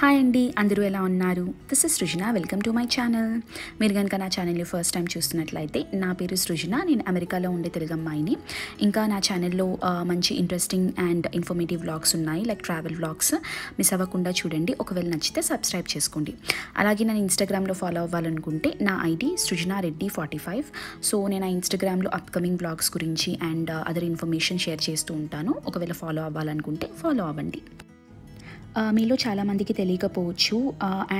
Hi అండి, అందరూ ఎలా ఉన్నారు? This is Srujana. Welcome to my channel. మీరు కనుక నా ఛానల్ని ఫస్ట్ టైం చూస్తున్నట్లయితే నా పేరు సృజన. నేను అమెరికాలో ఉండే తెలుగు అమ్మాయిని. ఇంకా నా ఛానల్లో మంచి ఇంట్రెస్టింగ్ అండ్ ఇన్ఫర్మేటివ్ వ్లాగ్స్ ఉన్నాయి, లైక్ ట్రావెల్ వ్లాగ్స్. మిస్ అవ్వకుండా చూడండి. ఒకవేళ నచ్చితే సబ్స్క్రైబ్ చేసుకోండి. అలాగే నేను ఇన్స్టాగ్రామ్లో ఫాలో అవ్వాలనుకుంటే నా ఐడి సృజనారెడ్డి45. సో నేను ఆ ఇన్స్టాగ్రామ్లో అప్కమింగ్ వ్లాగ్స్ గురించి అండ్ అదర్ ఇన్ఫర్మేషన్ షేర్ చేస్తూ ఉంటాను. ఒకవేళ ఫాలో అవ్వాలనుకుంటే ఫాలో అవ్వండి. మీలో చాలామందికి తెలియకపోవచ్చు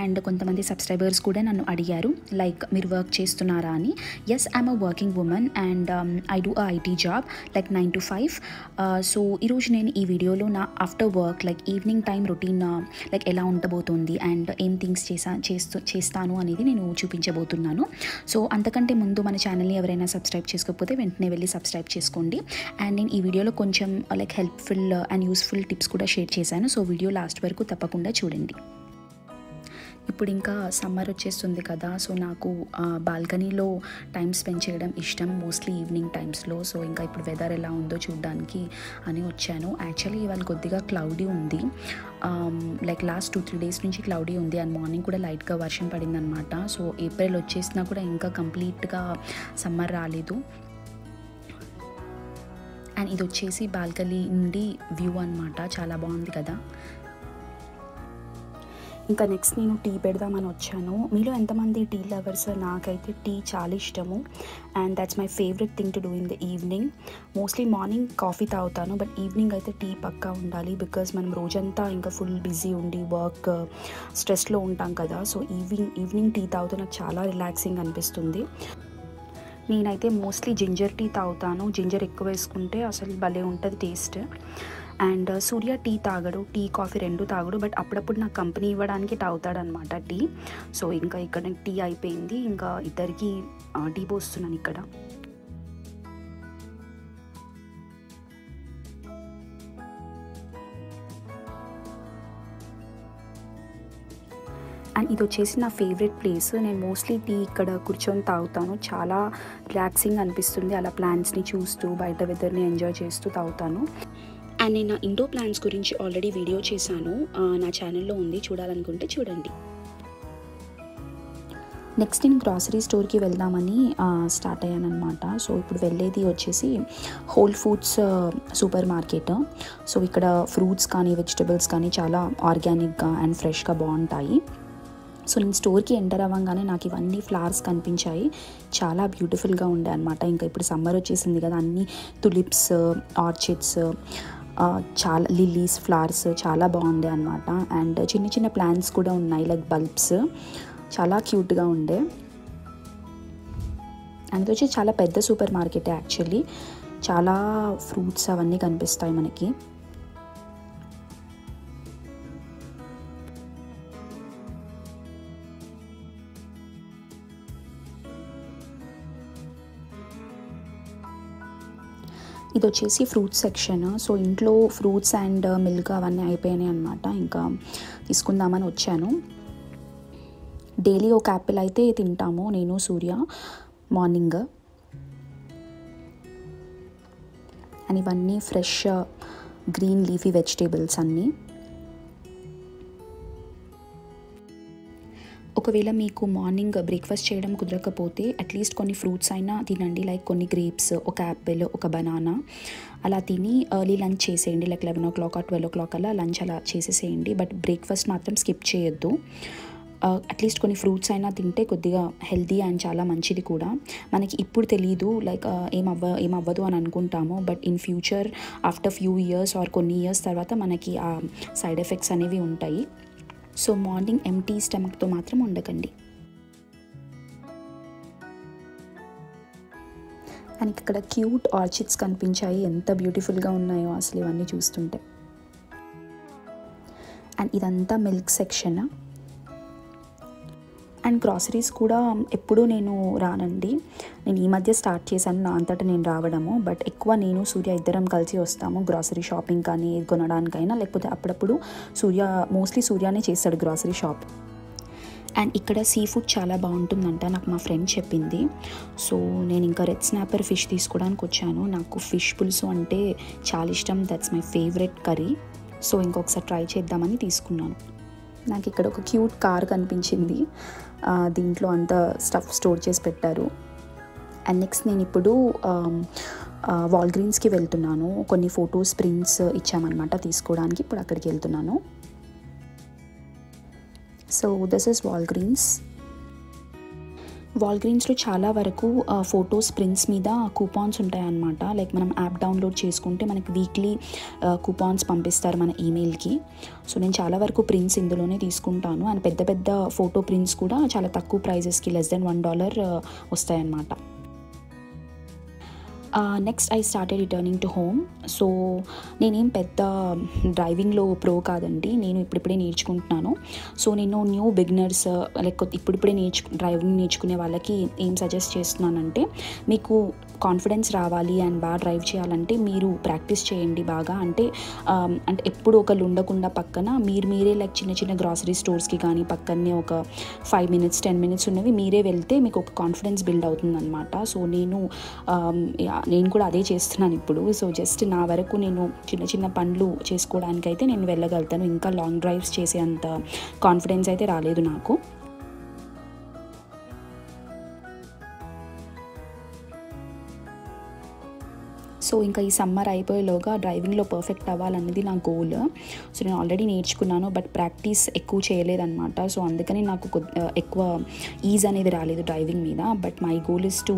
అండ్ కొంతమంది సబ్స్క్రైబర్స్ కూడా నన్ను అడిగారు, లైక్ మీరు వర్క్ చేస్తున్నారా అని. Yes, I'm a working women and I do a IT job like 9 to 5. So ఈరోజు నేను ఈ వీడియోలో నా after work like evening time routine like ఎలా ఉండబోతుంది అండ్ ఏం థింగ్స్ చేస్తాను అనేది నేను చూపించబోతున్నాను. సో అంతకంటే ముందు మన ఛానల్ని ఎవరైనా సబ్స్క్రైబ్ చేసుకోకపోతే వెంటనే వెళ్ళి సబ్స్క్రైబ్ చేసుకోండి. అండ్ నేను ఈ వీడియోలో కొంచెం like helpful and useful tips కూడా షేర్ చేశాను. సో వీడియో లాస్ట్ వరకు తప్పకుండా చూడండి. ఇప్పుడు ఇంకా సమ్మర్ వచ్చేస్తుంది కదా, సో నాకు బాల్కనీలో టైం స్పెండ్ చేయడం ఇష్టం, మోస్ట్లీ ఈవినింగ్ టైమ్స్లో. సో ఇంకా ఇప్పుడు వెదర్ ఎలా ఉందో చూడడానికి అని వచ్చాను. యాక్చువల్లీ ఇవాళ కొద్దిగా క్లౌడీ ఉంది, లైక్ లాస్ట్ 2-3 డేస్ నుంచి క్లౌడీ ఉంది అండ్ మార్నింగ్ కూడా లైట్గా వర్షం పడిందనమాట. సో ఏప్రిల్ వచ్చేసినా కూడా ఇంకా కంప్లీట్గా సమ్మర్ రాలేదు. అండ్ ఇది వచ్చేసి బాల్కనీ నుండి వ్యూ అనమాట, చాలా బాగుంది కదా. ఇంకా నెక్స్ట్ నేను టీ పెడదామని వచ్చాను. మీలో ఎంతమంది టీ లవర్స్? నాకైతే టీ చాలా ఇష్టము and that's my favourite thing to do in the evening. Mostly morning coffee తాగుతాను, బట్ ఈవినింగ్ అయితే టీ పక్కా ఉండాలి. బికాజ్ మనం రోజంతా ఇంకా ఫుల్ బిజీ ఉండి వర్క్ స్ట్రెస్లో ఉంటాం కదా. సో ఈవినింగ్ టీ తాగితే నాకు చాలా రిలాక్సింగ్ అనిపిస్తుంది. నేనైతే మోస్ట్లీ జింజర్ టీ తాగుతాను. జింజర్ ఎక్కువ వేసుకుంటే అసలు భలే ఉంటుంది టేస్ట్. అండ్ సూర్య టీ తాగడు, టీ కాఫీ రెండు తాగడు, బట్ అప్పుడప్పుడు నాకు కంపెనీ ఇవ్వడానికి తాగుతాడనమాట టీ. సో ఇంకా ఇక్కడ టీ అయిపోయింది, ఇంకా ఇద్దరికి టీ పోస్తున్నాను ఇక్కడ. అండ్ ఇది వచ్చేసి నా ఫేవరెట్ ప్లేస్. నేను మోస్ట్లీ టీ ఇక్కడ కూర్చొని తాగుతాను, చాలా రిలాక్సింగ్ అనిపిస్తుంది. అలా ప్లాంట్స్ని చూస్తూ బయట వెదర్ని ఎంజాయ్ చేస్తూ తాగుతాను. అండ్ నేను నా ఇండోర్ ప్లాంట్స్ గురించి ఆల్రెడీ వీడియో చేశాను, నా ఛానల్లో ఉంది, చూడాలనుకుంటే చూడండి. నెక్స్ట్ నేను గ్రాసరీ స్టోర్కి వెళ్దామని స్టార్ట్ అయ్యానమాట. సో ఇప్పుడు వెళ్ళేది వచ్చేసి whole foods super market. So ఇక్కడ ఫ్రూట్స్ కానీ వెజిటబుల్స్ కానీ చాలా ఆర్గానిక్గా అండ్ ఫ్రెష్గా బాగుంటాయి. సో నేను స్టోర్కి ఎంటర్ అవ్వగానే నాకు ఇవన్నీ ఫ్లవర్స్ కనిపించాయి, చాలా బ్యూటిఫుల్గా ఉండే అనమాట. ఇంకా ఇప్పుడు సమ్మర్ వచ్చేసింది కదా, అన్ని తులిప్స్, ఆర్చిడ్స్, చాలా లిల్లీస్, ఫ్లవర్స్ చాలా బాగుండే అనమాట. అండ్ చిన్న చిన్న ప్లాంట్స్ కూడా ఉన్నాయి, లైక్ బల్బ్స్, చాలా క్యూట్గా ఉండే. అండ్ ఇది వచ్చి చాలా పెద్ద సూపర్ మార్కెట్ యాక్చువల్లీ, చాలా ఫ్రూట్స్ అవన్నీ కనిపిస్తాయి మనకి. ఇది వచ్చేసి ఫ్రూట్స్ సెక్షన్. సో ఇంట్లో ఫ్రూట్స్ అండ్ మిల్క్ అవన్నీ అయిపోయినాయి అనమాట, ఇంకా తీసుకుందామని వచ్చాను. డైలీ ఒక యాపిల్ అయితే తింటాము నేను సూర్య మార్నింగ్. అండ్ ఇవన్నీ ఫ్రెష్ గ్రీన్ లీఫీ వెజిటేబుల్స్ అన్నీ. ఒకవేళ మీకు మార్నింగ్ బ్రేక్ఫాస్ట్ చేయడం కుదరకపోతే అట్లీస్ట్ కొన్ని ఫ్రూట్స్ అయినా తినండి, లైక్ కొన్ని గ్రేప్స్, ఒక యాపిల్, ఒక బనానా అలా తిని ఎర్లీ లంచ్ చేసేయండి, లైక్ 11 o'clock or 12 o'clock అలా లంచ్ అలా చేసేసేయండి. బట్ బ్రేక్ఫాస్ట్ మాత్రం స్కిప్ చేయొద్దు. అట్లీస్ట్ కొన్ని ఫ్రూట్స్ అయినా తింటే కొద్దిగా హెల్తీ అండ్ చాలా మంచిది కూడా. మనకి ఇప్పుడు తెలీదు లైక్ ఏమవ్వదు అని అనుకుంటాము, but in future after few years or కొన్ని ఇయర్స్ తర్వాత మనకి ఆ సైడ్ ఎఫెక్ట్స్ అనేవి ఉంటాయి. సో మార్నింగ్ ఎంటీ స్టమక్తో మాత్రం ఉండకండి. అండ్ ఇక్కడ క్యూట్ ఆర్చిడ్స్ కనిపించాయి, ఎంత బ్యూటిఫుల్గా ఉన్నాయో అసలు ఇవన్నీ చూస్తుంటే. అండ్ ఇదంతా మిల్క్ సెక్షన్. అండ్ గ్రాసరీస్ కూడా ఎప్పుడూ నేను రానండి, నేను ఈ మధ్య స్టార్ట్ చేశాను నా అంతటా నేను రావడము. బట్ ఎక్కువ నేను సూర్య ఇద్దరం కలిసి వస్తాము గ్రాసరీ షాపింగ్ కానీ కొనడానికైనా, లేకపోతే అప్పుడప్పుడు మోస్ట్లీ సూర్యనే చేస్తాడు గ్రాసరీ షాప్. అండ్ ఇక్కడ సీ ఫుడ్ చాలా బాగుంటుందంట, నాకు మా ఫ్రెండ్ చెప్పింది. సో నేను ఇంకా రెడ్ స్నాపర్ ఫిష్ తీసుకోవడానికి వచ్చాను. నాకు ఫిష్ పులుసు అంటే చాలా ఇష్టం, that's my favourite curry. So ఇంకొకసారి ట్రై చేద్దామని తీసుకున్నాను. నాకు ఇక్కడ ఒక క్యూట్ కార్ కనిపించింది, దీంట్లో అంతా స్టఫ్ స్టోర్ చేసి పెట్టారు. అండ్ నెక్స్ట్ నేను ఇప్పుడు వాల్గ్రీన్స్కి వెళ్తున్నాను. కొన్ని ఫొటోస్ ప్రింట్స్ ఇచ్చామన్నమాట తీసుకోవడానికి, ఇప్పుడు అక్కడికి వెళ్తున్నాను. సో దిస్ ఇస్ వాల్గ్రీన్స్లో చాలా వరకు ఫొటోస్ ప్రింట్స్ మీద కూపాన్స్ ఉంటాయన్నమాట. లైక్ మనం యాప్ డౌన్లోడ్ చేసుకుంటే మనకి వీక్లీ కూపాన్స్ పంపిస్తారు మన ఈమెయిల్కి. సో నేను చాలా వరకు ప్రింట్స్ ఇందులోనే తీసుకుంటాను. అండ్ పెద్ద పెద్ద ఫోటో ప్రింట్స్ కూడా చాలా తక్కువ ప్రైజెస్కి లెస్ దెన్ $1 వస్తాయన్నమాట. Next I started returning to home. So నేనేం పెద్ద డ్రైవింగ్లో ప్రో కాదండి, నేను ఇప్పుడిప్పుడే నేర్చుకుంటున్నాను. సో నేను న్యూ బిగినర్స్ లైక్ ఇప్పుడిప్పుడే డ్రైవింగ్ నేర్చుకునే వాళ్ళకి ఏం సజెస్ట్ చేస్తున్నానంటే, మీకు కాన్ఫిడెన్స్ రావాలి అండ్ బాగా డ్రైవ్ చేయాలంటే మీరు ప్రాక్టీస్ చేయండి బాగా. అంటే ఎప్పుడు ఒకళ్ళు ఉండకుండా పక్కన మీరే లైక్ చిన్న చిన్న గ్రాసరీ స్టోర్స్కి కానీ పక్కనే ఒక 5 minutes 10 minutes ఉన్నవి మీరే వెళ్తే మీకు ఒక కాన్ఫిడెన్స్ బిల్డ్ అవుతుందన్నమాట. సో నేను కూడా అదే చేస్తున్నాను ఇప్పుడు. సో జస్ట్ నా వరకు నేను చిన్న చిన్న పనులు చేసుకోవడానికైతే నేను వెళ్ళగలుగుతాను. ఇంకా లాంగ్ డ్రైవ్స్ చేసే అంత కాన్ఫిడెన్స్ అయితే రాలేదు నాకు. సో ఇంకా ఈ సమ్మర్ అయిపోయేలోగా డ్రైవింగ్లో పర్ఫెక్ట్ అవ్వాలన్నది నా గోల్. సో నేను ఆల్రెడీ నేర్చుకున్నాను, బట్ ప్రాక్టీస్ ఎక్కువ చేయలేదన్నమాట. సో అందుకని నాకు ఎక్కువ ఈజ్ అనేది రాలేదు డ్రైవింగ్ మీద. But my goal is to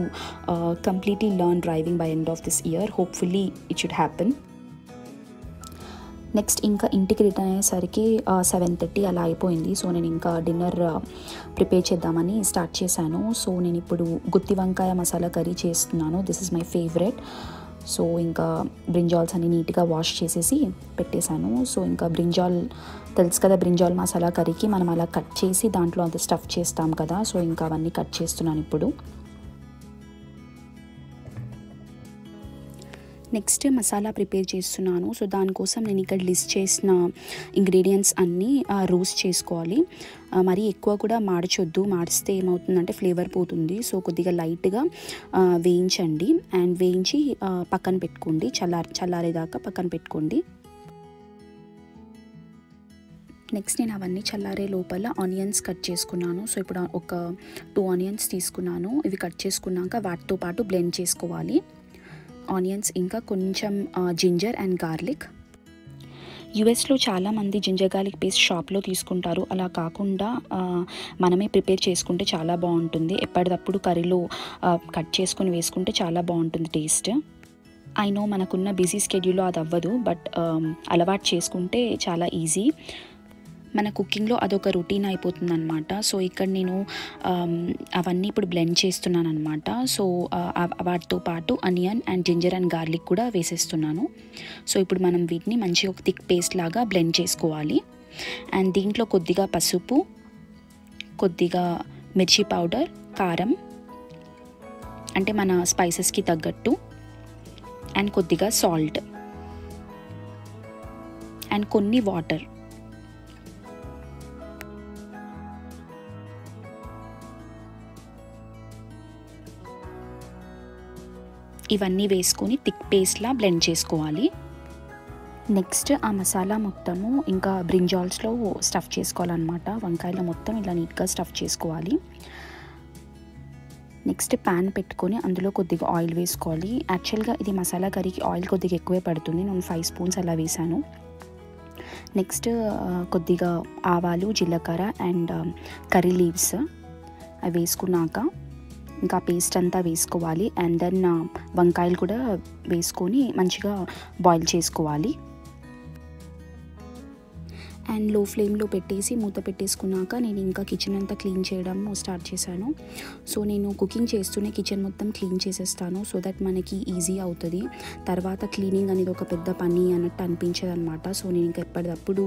completely learn driving by end of this year. Hopefully it should happen. Next ఇంకా ఇంటికి రిటర్న్ అయ్యేసరికి 7:30 అలా అయిపోయింది. సో నేను ఇంకా డిన్నర్ ప్రిపేర్ చేద్దామని స్టార్ట్ చేశాను. సో నేను ఇప్పుడు గుత్తి వంకాయ మసాలా కర్రీ చేస్తున్నాను. This is my favourite. So ఇంకా బ్రింజాల్స్ అన్ని నీట్గా వాష్ చేసేసి పెట్టేశాను. సో ఇంకా బ్రింజాల్ తెలుసు కదా, బ్రింజాల్ మసాలా కర్రీకి మనం అలా కట్ చేసి దాంట్లో అంత స్టఫ్ చేస్తాం కదా. సో ఇంకా అవన్నీ కట్ చేస్తున్నాను ఇప్పుడు. నెక్స్ట్ మసాలా ప్రిపేర్ చేస్తున్నాను. సో దానికోసం నేను ఇక్కడ లిస్ట్ చేసిన ఇంగ్రీడియంట్స్ అన్నీ రోస్ట్ చేసుకోవాలి. మరీ ఎక్కువ కూడా మాడ్చొద్దు, మాడిస్తే ఏమవుతుందంటే ఫ్లేవర్ పోతుంది. సో కొద్దిగా లైట్గా వేయించండి. అండ్ వేయించి పక్కన పెట్టుకోండి, చల్లారేదాకా పక్కన పెట్టుకోండి. నెక్స్ట్ నేను అవన్నీ చల్లారే లోపల ఆనియన్స్ కట్ చేసుకున్నాను. సో ఇప్పుడు ఒక 2 ఆనియన్స్ తీసుకున్నాను. ఇవి కట్ చేసుకున్నాక వాటితో పాటు బ్లెండ్ చేసుకోవాలి. ఆనియన్స్ ఇంకా కొంచెం జింజర్ అండ్ గార్లిక్. యూఎస్లో చాలామంది జింజర్ గార్లిక్ పేస్ట్ షాప్లో తీసుకుంటారు. అలా కాకుండా మనమే ప్రిపేర్ చేసుకుంటే చాలా బాగుంటుంది. ఎప్పటికప్పుడు కర్రీలో కట్ చేసుకొని వేసుకుంటే చాలా బాగుంటుంది టేస్ట్. ఐ నో మనకున్న బిజీ స్కెడ్యూల్లో అది అవ్వదు, బట్ అలవాటు చేసుకుంటే చాలా ఈజీ. మన కుకింగ్లో అదొక రొటీన్ అయిపోతుంది అనమాట. సో ఇక్కడ నేను అవన్నీ ఇప్పుడు బ్లెండ్ చేస్తున్నాను అనమాట. సో వాటితో పాటు onion and ginger and garlic కూడా వేసేస్తున్నాను. సో ఇప్పుడు మనం వీటిని మంచిగా ఒక థిక్ పేస్ట్ లాగా బ్లెండ్ చేసుకోవాలి. అండ్ దీంట్లో కొద్దిగా పసుపు, కొద్దిగా మిర్చి పౌడర్, కారం అంటే మన స్పైసెస్కి తగ్గట్టు, అండ్ కొద్దిగా సాల్ట్ అండ్ కొన్ని వాటర్. ఇవన్నీ వేసుకొని థిక్ పేస్ట్లా బ్లెండ్ చేసుకోవాలి. నెక్స్ట్ ఆ మసాలా మొత్తము ఇంకా బ్రింజాల్స్లో స్టఫ్ చేసుకోవాలన్నమాట. వంకాయలో మొత్తం ఇలా నీట్గా స్టఫ్ చేసుకోవాలి. నెక్స్ట్ ప్యాన్ పెట్టుకొని అందులో కొద్దిగా ఆయిల్ వేసుకోవాలి. యాక్చువల్గా ఇది మసాలా కర్రీకి ఆయిల్ కొద్దిగా ఎక్కువే పడుతుంది. నేను 5 స్పూన్స్ అలా వేసాను. నెక్స్ట్ కొద్దిగా ఆవాలు, జీలకర్ర అండ్ కర్రీ లీవ్స్ అవి వేసుకున్నాక ఇంకా పేస్ట్ అంతా వేసుకోవాలి. అండ్ దెన్ వంకాయలు కూడా వేసుకొని మంచిగా బాయిల్ చేసుకోవాలి. అండ్ లో ఫ్లేమ్లో పెట్టేసి మూత పెట్టేసుకున్నాక నేను ఇంకా కిచెన్ అంతా క్లీన్ చేయడం స్టార్ట్ చేశాను. సో నేను కుకింగ్ చేస్తూనే కిచెన్ మొత్తం క్లీన్ చేసేస్తాను. సో దట్ మనకి ఈజీ అవుతుంది. తర్వాత క్లీనింగ్ అనేది ఒక పెద్ద పని అన్నట్టు అనిపించదు అనమాట. సో నేను ఇంకా ఎప్పటికప్పుడు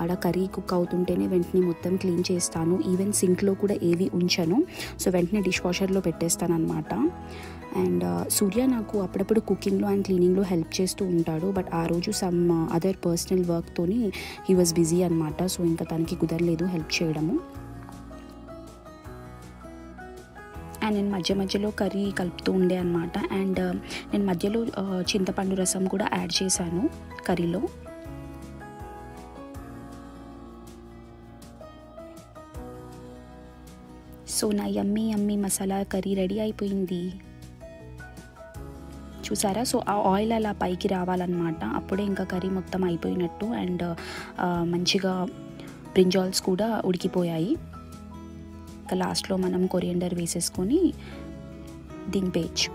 ఆడ కర్రీ కుక్ అవుతుంటేనే వెంటనే మొత్తం క్లీన్ చేస్తాను. ఈవెన్ సింక్లో కూడా ఏవి ఉంచను. సో వెంటనే డిష్ వాషర్లో పెట్టేస్తాను అనమాట. అండ్ సూర్య నాకు అప్పుడప్పుడు కుకింగ్లో అండ్ క్లీనింగ్లో హెల్ప్ చేస్తూ ఉంటాడు. బట్ ఆ రోజు సమ్ అదర్ పర్సనల్ వర్క్తోని హీ వాజ్ బిజీ అనమాట. సో ఇంకా తనకి కుదరలేదు హెల్ప్ చేయడము. అండ్ నేను మధ్యలో కర్రీ కలుపుతూ ఉండే అనమాట. అండ్ నేను మధ్యలో చింతపండు రసం కూడా యాడ్ చేశాను కర్రీలో. సో నా యమ్మీ మసాలా కర్రీ రెడీ అయిపోయింది. చూసారా? సో ఆ ఆయిల్ అలా పైకి రావాలన్నమాట. అప్పుడే ఇంకా కర్రీ మొత్తం అయిపోయినట్టు. అండ్ మంచిగా బ్రింజాల్స్ కూడా ఉడికిపోయాయి. ఇంకా లాస్ట్లో మనం కొరియండర్ వేసేసుకొని దింపేయచ్చు.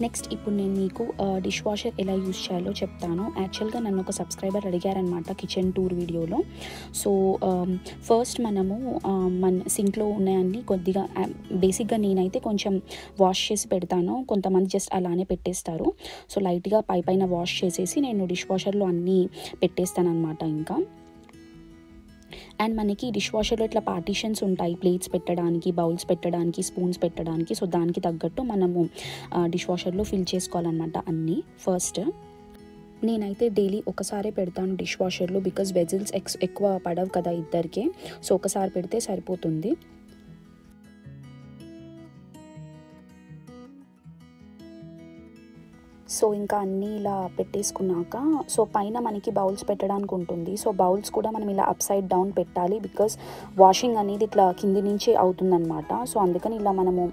నెక్స్ట్ ఇప్పుడు నేను మీకు డిష్ వాషర్ ఎలా యూజ్ చేయాలో చెప్తాను. యాక్చువల్గా నన్ను ఒక సబ్స్క్రైబర్ అడిగారనమాట కిచెన్ టూర్ వీడియోలో. సో ఫస్ట్ మనము మన సింక్లో ఉన్నాయన్నీ కొద్దిగా బేసిక్గా నేనైతే కొంచెం వాష్ చేసి పెడతాను. కొంతమంది జస్ట్ అలానే పెట్టేస్తారు. సో లైట్గా పైన వాష్ చేసేసి నేను డిష్ వాషర్లో అన్నీ పెట్టేస్తాను అనమాట. ఇంకా అండ్ మనకి డిష్ వాషర్లో ఇట్లా పార్టీషన్స్ ఉంటాయి, ప్లేట్స్ పెట్టడానికి, బౌల్స్ పెట్టడానికి, స్పూన్స్ పెట్టడానికి. సో దానికి తగ్గట్టు మనము డిష్ వాషర్లో ఫిల్ చేసుకోవాలన్నమాట అన్నీ. ఫస్ట్ నేనైతే డైలీ ఒకసారి పెడతాను డిష్ వాషర్లో, బికాజ్ వెజిల్స్ ఎక్కువ పడవు కదా ఇద్దరికే. సో ఒకసారి పెడితే సరిపోతుంది. సో ఇంకా అన్నీ ఇలా పెట్టేసుకున్నాక సో పైన మనకి బౌల్స్ పెట్టడానికి ఉంటుంది. సో బౌల్స్ కూడా మనం ఇలా అప్ సైడ్ డౌన్ పెట్టాలి, బికాజ్ వాషింగ్ అనేది ఇట్లా కింది నుంచి అవుతుందన్నమాట. సో అందుకని ఇలా మనము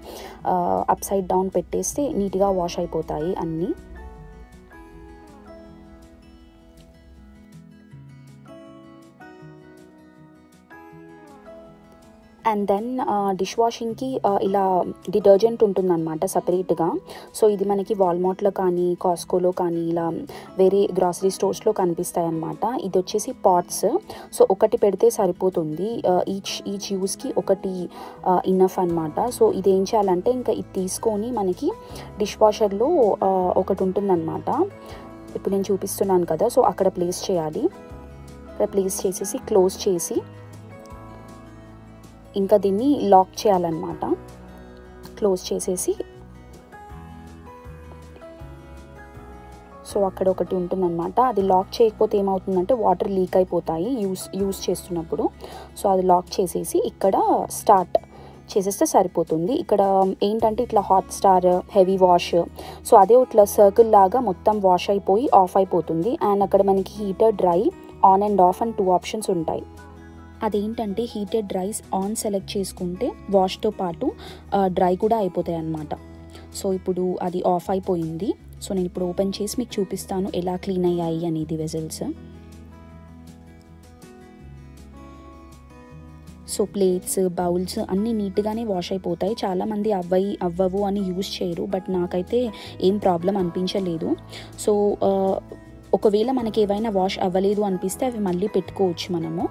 అప్ సైడ్ డౌన్ పెట్టేస్తే నీట్గా వాష్ అయిపోతాయి అన్నీ. అండ్ దెన్ డిష్ వాషింగ్కి ఇలా డిటర్జెంట్ ఉంటుందన్నమాట సపరేట్గా. సో ఇది మనకి వాల్మార్ట్లో కానీ కాస్కోలో కానీ ఇలా వేరే గ్రాసరీ స్టోర్స్లో కనిపిస్తాయి అన్నమాట. ఇది వచ్చేసి పాట్స్. సో ఒకటి పెడితే సరిపోతుంది, ఈచ్ యూస్కి ఒకటి ఇన్నఫ్ అనమాట. సో ఇది ఏం చేయాలంటే ఇంకా ఇది తీసుకొని మనకి డిష్ వాషర్లో ఒకటి ఉంటుందన్నమాట. ఇప్పుడు నేను చూపిస్తున్నాను కదా, సో అక్కడ ప్లేస్ చేయాలి. అక్కడ ప్లేస్ చేసేసి క్లోజ్ చేసి ఇంకా దీన్ని లాక్ చేయాలన్నమాట. క్లోజ్ చేసేసి సో అక్కడ ఒకటి ఉంటుందన్నమాట. అది లాక్ చేయకపోతే ఏమవుతుందంటే వాటర్ లీక్ అయిపోతాయి యూస్ చేస్తున్నప్పుడు. సో అది లాక్ చేసేసి ఇక్కడ స్టార్ట్ చేసేస్తే సరిపోతుంది. ఇక్కడ ఏంటంటే ఇట్లా hot star, heavy wash, so అదే ఇట్లా సర్కిల్ లాగా మొత్తం వాష్ అయిపోయి ఆఫ్ అయిపోతుంది. అండ్ అక్కడ మనకి heater, dry, on and of అని 2 ఆప్షన్స్ ఉంటాయి. అదేంటంటే హీటెడ్ డ్రైస్ ఆన్ సెలెక్ట్ చేసుకుంటే వాష్తో పాటు డ్రై కూడా అయిపోతాయి అన్నమాట. సో ఇప్పుడు అది ఆఫ్ అయిపోయింది. సో నేను ఇప్పుడు ఓపెన్ చేసి మీకు చూపిస్తాను ఎలా క్లీన్ అయ్యాయి అనేది వెజల్స్. సో ప్లేట్స్, బౌల్స్ అన్నీ నీట్గానే వాష్ అయిపోతాయి. చాలామంది అవ్వవు అని యూజ్ చేయరు, బట్ నాకైతే ఏం ప్రాబ్లం అనిపించలేదు. సో ఒకవేళ మనకి ఏవైనా వాష్ అవ్వలేదు అనిపిస్తే అవి మళ్ళీ పెట్టుకోవచ్చు మనము.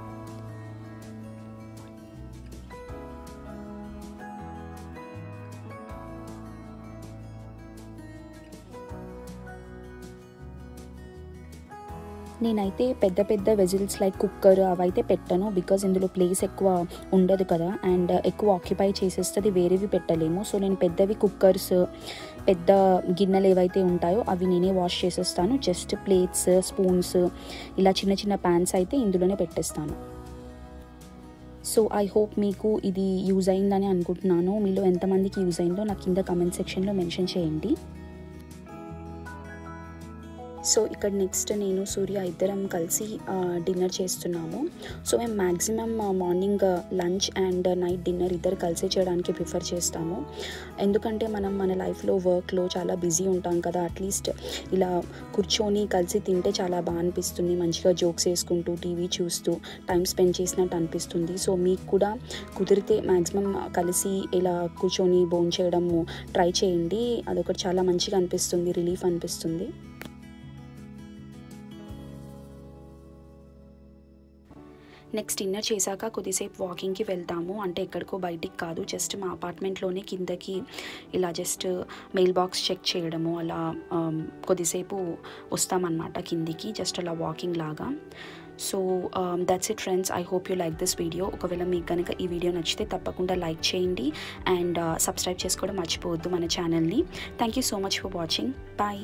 నేనైతే పెద్ద వెజిల్స్ లైక్ కుక్కర్ అవైతే పెట్టను, బికాజ్ ఇందులో ప్లేస్ ఎక్కువ ఉండదు కదా, అండ్ ఎక్కువ ఆక్యుపై చేసేస్తుంది, వేరేవి పెట్టలేము. సో నేను పెద్దవి కుక్కర్స్, పెద్ద గిన్నెలు ఏవైతే ఉంటాయో అవి నేనే వాష్ చేసేస్తాను. జస్ట్ ప్లేట్స్, స్పూన్స్, ఇలా చిన్న ప్యాన్స్ అయితే ఇందులోనే పెట్టేస్తాను. సో ఐ హోప్ మీకు ఇది యూజ్ అయిందని అనుకుంటున్నాను. మీలో ఎంతమందికి యూజ్ అయిందో నాకు కింద కమెంట్ సెక్షన్లో మెన్షన్ చేయండి. సో ఇక్కడ నెక్స్ట్ నేను సూర్య ఇద్దరం కలిసి డిన్నర్ చేస్తున్నాము. సో మేము maximum morning lunch and night dinner ఇద్దరు కలిసి చేయడానికి ప్రిఫర్ చేస్తాము. ఎందుకంటే మనం మన లైఫ్లో వర్క్లో చాలా బిజీ ఉంటాం కదా, అట్లీస్ట్ ఇలా కూర్చొని కలిసి తింటే చాలా బాగా అనిపిస్తుంది. మంచిగా జోక్స్ వేసుకుంటూ టీవీ చూస్తూ టైం స్పెండ్ చేసినట్టు అనిపిస్తుంది. సో మీకు కూడా కుదిరితే మ్యాక్సిమం కలిసి ఇలా కూర్చొని భోంచేయడము ట్రై చేయండి. అదొకటి చాలా మంచిగా అనిపిస్తుంది, రిలీఫ్ అనిపిస్తుంది. నెక్స్ట్ డిన్నర్ చేశాక కొద్దిసేపు వాకింగ్కి వెళ్తాము. అంటే ఎక్కడికో బయటికి కాదు, జస్ట్ మా అపార్ట్మెంట్లోనే కిందకి ఇలా జస్ట్ మెయిల్ బాక్స్ చెక్ చేయడము, అలా కొద్దిసేపు వస్తామన్నమాట కిందికి, జస్ట్ అలా వాకింగ్ లాగా. So that's it friends, I hope you like this video. ఒకవేళ మీకు కనుక ఈ వీడియో నచ్చితే తప్పకుండా లైక్ చేయండి అండ్ సబ్స్క్రైబ్ చేసుకోవడం మర్చిపోవద్దు మన ఛానల్ని. Thank you so much for watching. Bye.